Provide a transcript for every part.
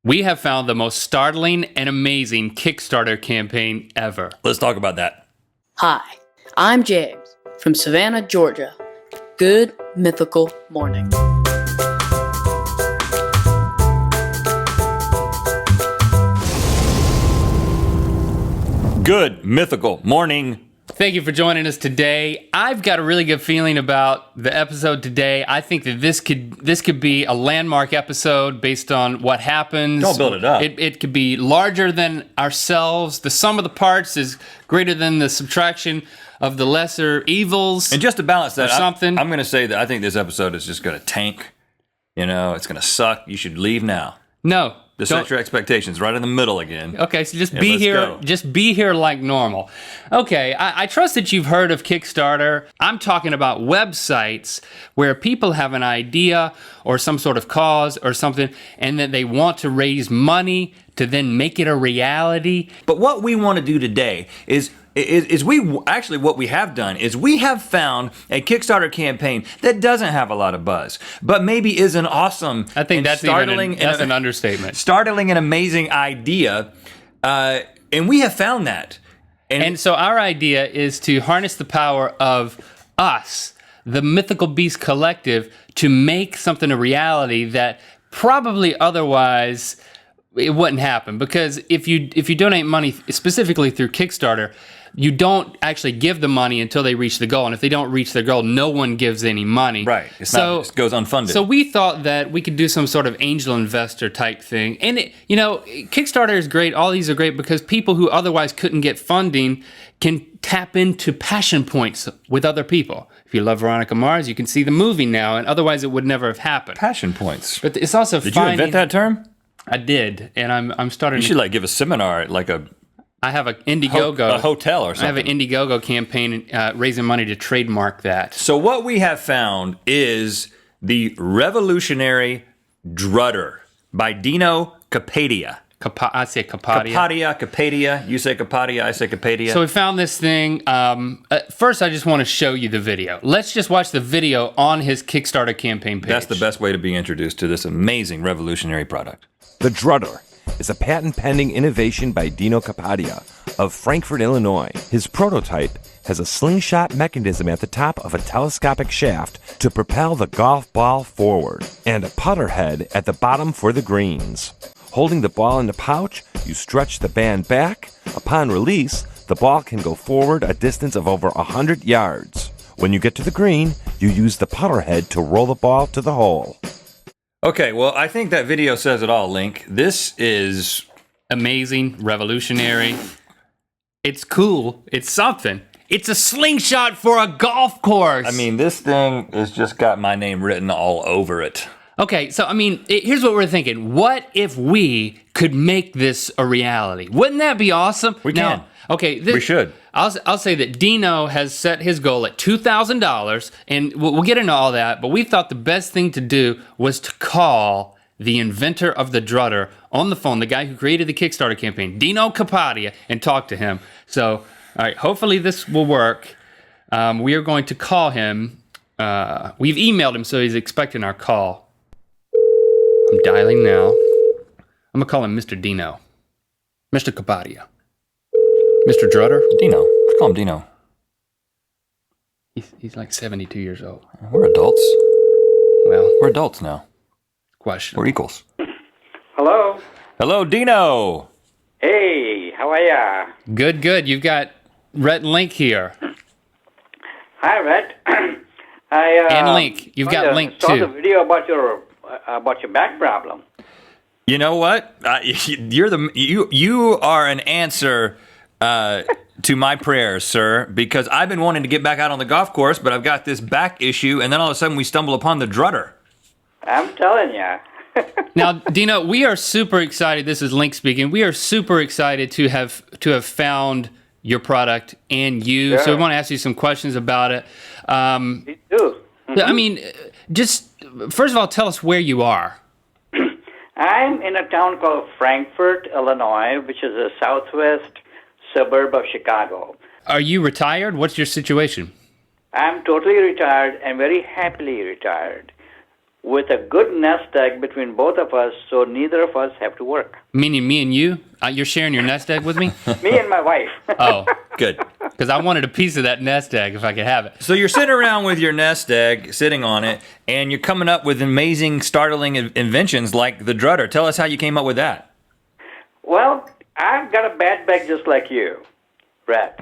We have found the most startling and amazing Kickstarter campaign ever. Let's talk about that. Hi, I'm James from Savannah, Georgia. Good mythical morning. Good mythical morning. Thank you for joining us today. I've got a really good feeling about the episode today. I think that this could be a landmark episode based on what happens. Don't build it up. It could be larger than ourselves. The sum of the parts is greater than the subtraction of the lesser evils. And just to balance that, something. I'm going to say that I think this episode is just going to tank. You know, it's going to suck. You should leave now. No. To set your expectations right in the middle again. Okay, so just be here. Go. Just be here like normal. Okay, I trust that you've heard of Kickstarter. I'm talking about websites where people have an idea or some sort of cause or something, and that they want to raise money to then make it a reality. But what we want to do today is what we have done is we have found a Kickstarter campaign that doesn't have a lot of buzz, but maybe is an awesome, I think that's startling, that's an understatement. Startling and amazing idea, and we have found that. And so our idea is to harness the power of us, the Mythical Beast Collective, to make something a reality that probably otherwise it wouldn't happen. Because if you donate money specifically through Kickstarter, you don't actually give the money until they reach the goal. And if they don't reach their goal, no one gives any money. Right. It goes unfunded. So we thought that we could do some sort of angel investor type thing. And, Kickstarter is great. All these are great because people who otherwise couldn't get funding can tap into passion points with other people. If you love Veronica Mars, you can see the movie now, and otherwise it would never have happened. Passion points. But it's also Did you invent that term? I did, and I'm starting. You should give a seminar at I have an Indiegogo. A hotel or something. I have an Indiegogo campaign raising money to trademark that. So what we have found is the Revolutionary Drutter by Dino Capadia. I say Capadia. Capadia. You say Capadia, I say Capadia. So we found this thing. First, I just want to show you the video. Let's just watch the video on his Kickstarter campaign page. That's the best way to be introduced to this amazing revolutionary product. The Drutter is a patent-pending innovation by Dino Capadia of Frankfort, Illinois. His prototype has a slingshot mechanism at the top of a telescopic shaft to propel the golf ball forward, and a putter head at the bottom for the greens. Holding the ball in the pouch, you stretch the band back. Upon release, the ball can go forward a distance of over 100 yards. When you get to the green, you use the putter head to roll the ball to the hole. Okay, well, I think that video says it all, Link. This is amazing, revolutionary. It's cool. It's something. It's a slingshot for a golf course. I mean, this thing has just got my name written all over it. Okay, so, here's what we're thinking. What if we could make this a reality? Wouldn't that be awesome? We can. Now, okay. We should. I'll say that Dino has set his goal at $2,000, and we'll get into all that, but we thought the best thing to do was to call the inventor of the Drutter on the phone, the guy who created the Kickstarter campaign, Dino Capadia, and talk to him. So, all right, hopefully this will work. We are going to call him. We've emailed him, so he's expecting our call. I'm dialing now. I'm going to call him Mr. Dino. Mr. Capadia. Mr. Drutter? Dino. Let's call him Dino. He's like 72 years old. We're adults. Well, we're adults now. Question. We're equals. Hello. Hello, Dino. Hey, how are ya? Good. You've got Rhett and Link here. Hi, Rhett. And Link. You've got Link too. I saw the video about your back problem. You know what? You are an answer to my prayers, sir, because I've been wanting to get back out on the golf course, but I've got this back issue, and then all of a sudden we stumble upon the Drutter. I'm telling ya. Now, Dino, we are super excited. This is Link speaking. We are super excited to have found your product and you. Sure. So we want to ask you some questions about it. Me too. Mm-hmm. Just first of all, tell us where you are. I'm in a town called Frankfort, Illinois, which is a southwest suburb of Chicago. Are you retired? What's your situation? I'm totally retired and very happily retired. with a good nest egg between both of us, so neither of us have to work. Meaning me and you? You're sharing your nest egg with me? Me and my wife. Oh, Good. because I wanted a piece of that nest egg if I could have it. So you're sitting around with your nest egg, sitting on it, and you're coming up with amazing, startling inventions like the Drutter. Tell us how you came up with that. Well, I've got a bad bag just like you, Rhett.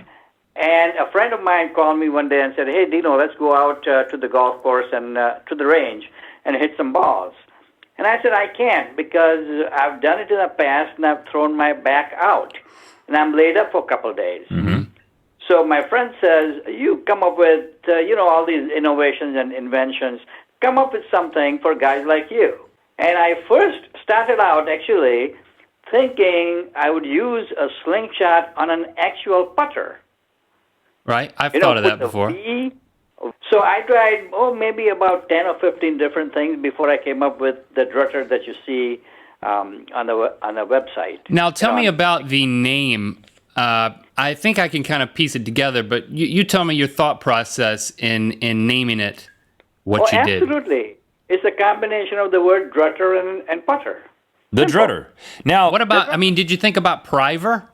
And a friend of mine called me one day and said, "Hey, Dino, let's go out to the golf course and to the range and hit some balls." And I said, "I can't because I've done it in the past and I've thrown my back out. And I'm laid up for a couple of days." Mm-hmm. So my friend says, "You come up with, all these innovations and inventions. Come up with something for guys like you." And I first started out, actually, thinking I would use a slingshot on an actual putter. Right? I've thought of that with a before. V. So I tried, maybe about 10 or 15 different things before I came up with the Drutter that you see on the website. Now, tell me about the name. I think I can kind of piece it together, but you tell me your thought process in naming it what you did. Absolutely. It's a combination of the word Drutter and putter. The Drutter. Now, What about, did you think about Priver?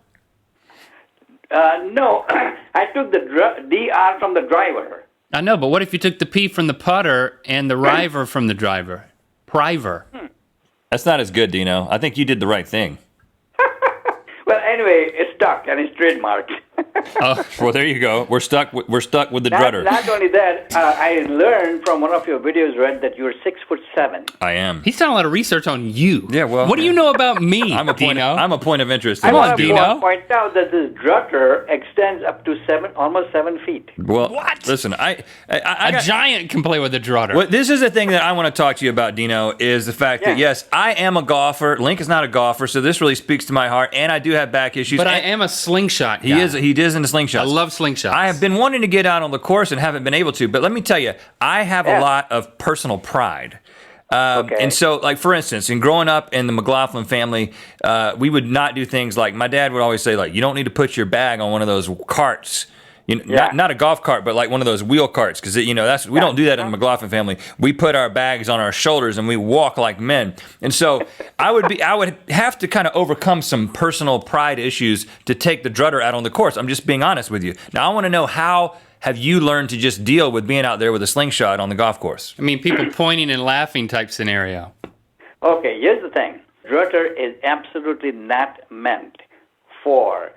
No, I took the DR from the driver. I know, but what if you took the P from the putter and the river from the driver? Priver. that's not as good, Dino. I think you did the right thing. Well, anyway, it's stuck and it's trademarked. Oh, Well, there you go. We're stuck with the Not Drutter. only that, I learned from one of your videos, Red, that you're 6'7". I am. he's done a lot of research on you. Yeah, well, what do you know about me, I'm a point. Dino? I'm a point of interest. I in Come this. on, want Dino. to point out that this Drutter extends up to almost 7 feet. Well, What? Listen, I A got, giant can play with a Drutter. Well, this is the thing that I want to talk to you about, Dino, is the fact that, Yeah. yes, I am a golfer. Link is not a golfer, so this really speaks to my heart, and I do have back issues. But I and am a slingshot guy. He is into slingshots. I love slingshots. I have been wanting to get out on the course and haven't been able to, but let me tell you, I have a Yeah. lot of personal pride. Okay. And so, like, for instance, in growing up in the McLaughlin family, we would not do things like, my dad would always say, like, you don't need to put your bag on one of those carts. Yeah. Not a golf cart, but like one of those wheel carts, because that's we don't do that in the McLaughlin family. We put our bags on our shoulders and we walk like men. And so I would have to kind of overcome some personal pride issues to take the Drutter out on the course. I'm just being honest with you. Now I want to know, how have you learned to just deal with being out there with a slingshot on the golf course? people pointing and laughing type scenario. Okay, here's the thing. Drutter is absolutely not meant for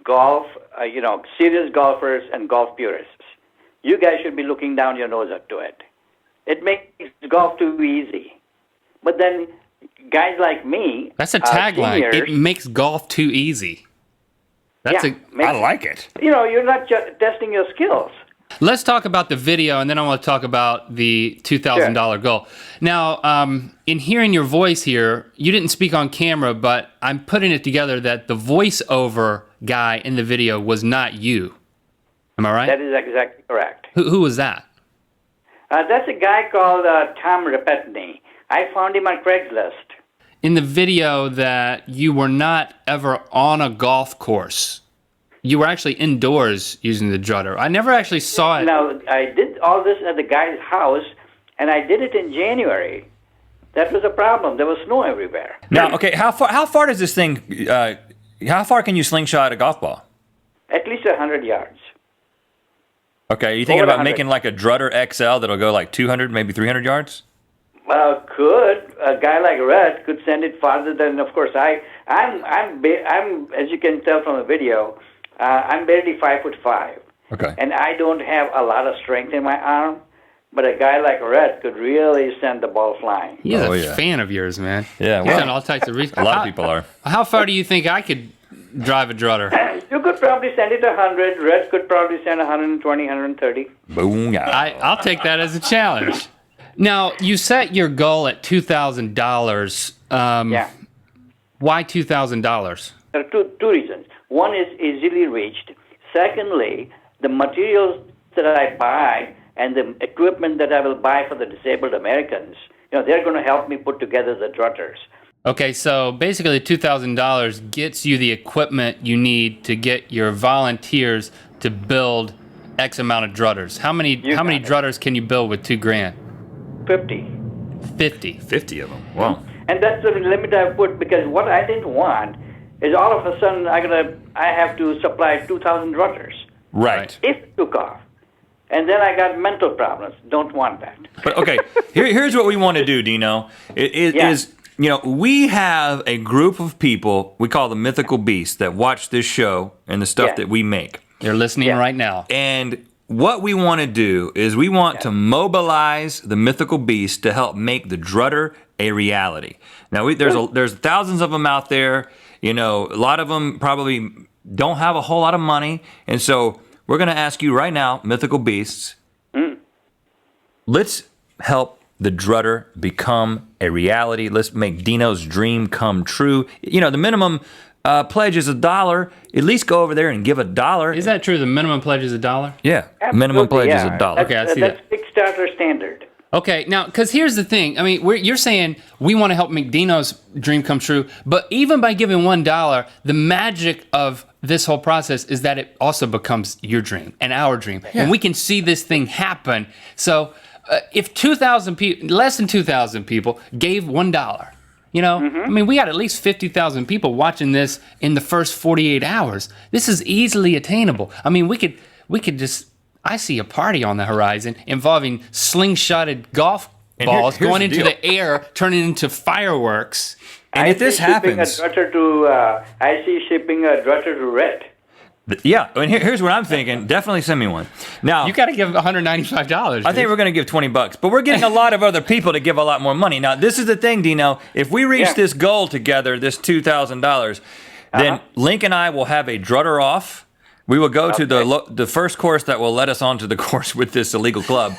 golf, serious golfers and golf purists. You guys should be looking down your nose up to it. It makes golf too easy. But then guys like me... That's a tagline. seniors, It makes golf too easy. That's yeah, makes- like it. You're not just testing your skills. Let's talk about the video, and then I want to talk about the $2,000 goal. Now, in hearing your voice here, you didn't speak on camera, but I'm putting it together that the voiceover guy in the video was not you. Am I right? That is exactly correct. Who was that? That's a guy called Tom Repetney. I found him on Craigslist. In the video that you were not ever on a golf course. You were actually indoors using the Drutter. I never actually saw it. Now, I did all this at the guy's house, and I did it in January. That was a problem. There was snow everywhere. Now, okay, how far does this thing? How far can you slingshot a golf ball? At least 100 yards. Okay, are you thinking Over about 100. making like a Drutter XL that'll go like 200, maybe 300 yards? Could a guy like Rhett could send it farther than? Of course, I'm as you can tell from the video, I'm barely 5'5". Okay. And I don't have a lot of strength in my arm, but a guy like Rhett could really send the ball flying. He's Oh, a yeah. fan of yours, man. Yeah, He's well, done all types of research. A lot of people are. How far do you think I could drive a Drutter? You could probably send it 100. Rhett could probably send 120, 130. Boom. I'll take that as a challenge. Now, you set your goal at $2,000. Yeah. Why $2,000? There are two reasons. One is easily reached. Secondly, the materials that I buy and the equipment that I will buy for the disabled Americans, they're going to help me put together the Drutters. Okay, so basically $2,000 gets you the equipment you need to get your volunteers to build X amount of Drutters. How many got it. Drutters can you build with $2,000? 50. 50. 50 of them. Wow. And that's the limit I put, because what I didn't want is all of a sudden I have to supply 2,000 drutters Right. if it took off. And then I got mental problems. Don't want that. But okay, here's what we want to do, Dino. Is we have a group of people we call the Mythical Beasts that watch this show and the stuff that we make. They're listening right now. And what we want to do is we want to mobilize the Mythical Beasts to help make the Drutter a reality. Now, there's thousands of them out there. A lot of them probably don't have a whole lot of money. And so we're going to ask you right now, Mythical Beasts, let's help the Drutter become a reality. Let's make Dino's dream come true. The minimum pledge is $1. At least go over there and give $1. Is that true? The minimum pledge is $1? Yeah. Absolutely, Minimum pledge is $1. Okay, I see that's Kickstarter standard. Okay, now, because here's the thing. I mean, you're saying we want to help make Dino's dream come true, but even by giving $1, the magic of this whole process is that it also becomes your dream and our dream, and we can see this thing happen. So, if 2,000 people, less than 2,000 people, gave $1, I mean, we got at least 50,000 people watching this in the first 48 hours. This is easily attainable. I mean, we could just. I see a party on the horizon involving slingshotted golf balls here's going the into deal. the air, turning into fireworks. And if this happens, I see shipping a drutter to Rhett. yeah. And here's what I'm thinking. Definitely send me one. Now, You got to give $195. I think we're going to give $20, but we're getting a lot of other people to give a lot more money. Now, this is the thing, Dino. If we reach this goal together, this $2,000, then Link and I will have a drutter off. We will go to the first course that will let us onto the course with this illegal club,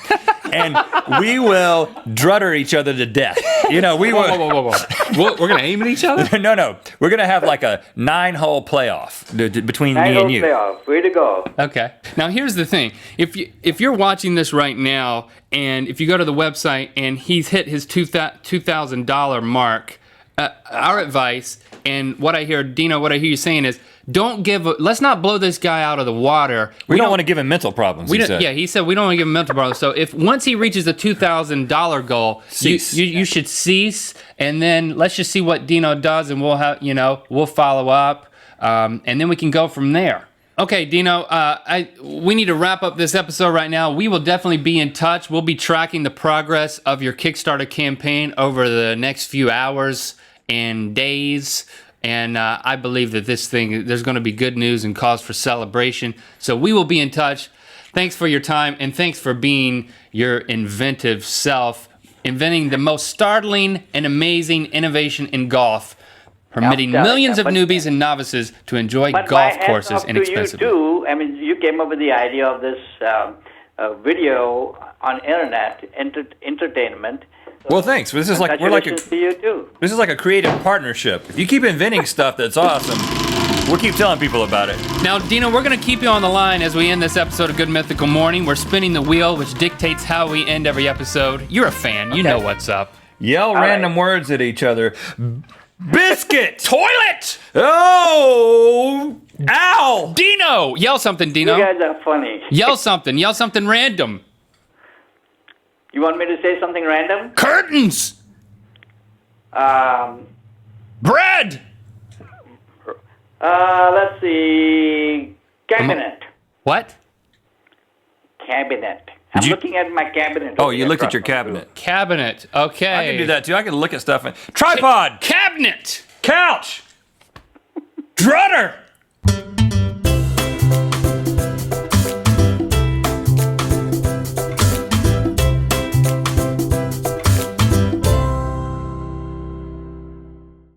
and we will drutter each other to death. We will. Whoa. We're going to aim at each other? No. We're going to have like a 9-hole playoff between me and you. Playoff. Way to go. Okay. Now here's the thing. If you're watching this right now, and if you go to the website and he's hit his $2,000 mark, our advice and what I hear you saying is, let's not blow this guy out of the water. We don't want to give him mental problems. He said. Yeah, he said we don't want to give him mental problems. So if once he reaches the $2,000 goal, you should cease, and then let's just see what Dino does, and we'll follow up, and then we can go from there. Okay, Dino, we need to wrap up this episode right now. We will definitely be in touch. We'll be tracking the progress of your Kickstarter campaign over the next few hours and days. And I believe that there's going to be good news and cause for celebration. So we will be in touch. Thanks for your time, and thanks for being your inventive self, inventing the most startling and amazing innovation in golf, permitting millions of newbies and novices to enjoy golf courses inexpensively. You too. I mean, you came up with the idea of this video on internet entertainment. Well, thanks. This is like Congratulations to you too. This is like a creative partnership. If you keep inventing stuff that's awesome, we'll keep telling people about it. Now, Dino, we're going to keep you on the line as we end this episode of Good Mythical Morning. We're spinning the wheel, which dictates how we end every episode. You're a fan. You know what's up. Yell random words at each other. Biscuit! Toilet! Oh! Ow! Dino! Yell something, Dino. You guys are funny. Yell something. Yell something random. You want me to say something random? Curtains! Bread! Let's see. Cabinet. What? Cabinet. I'm looking at my cabinet. Oh, you looked at your cabinet. Cabinet. Okay. I can do that too. I can look at stuff. Tripod! Cabinet! Couch! Drutter!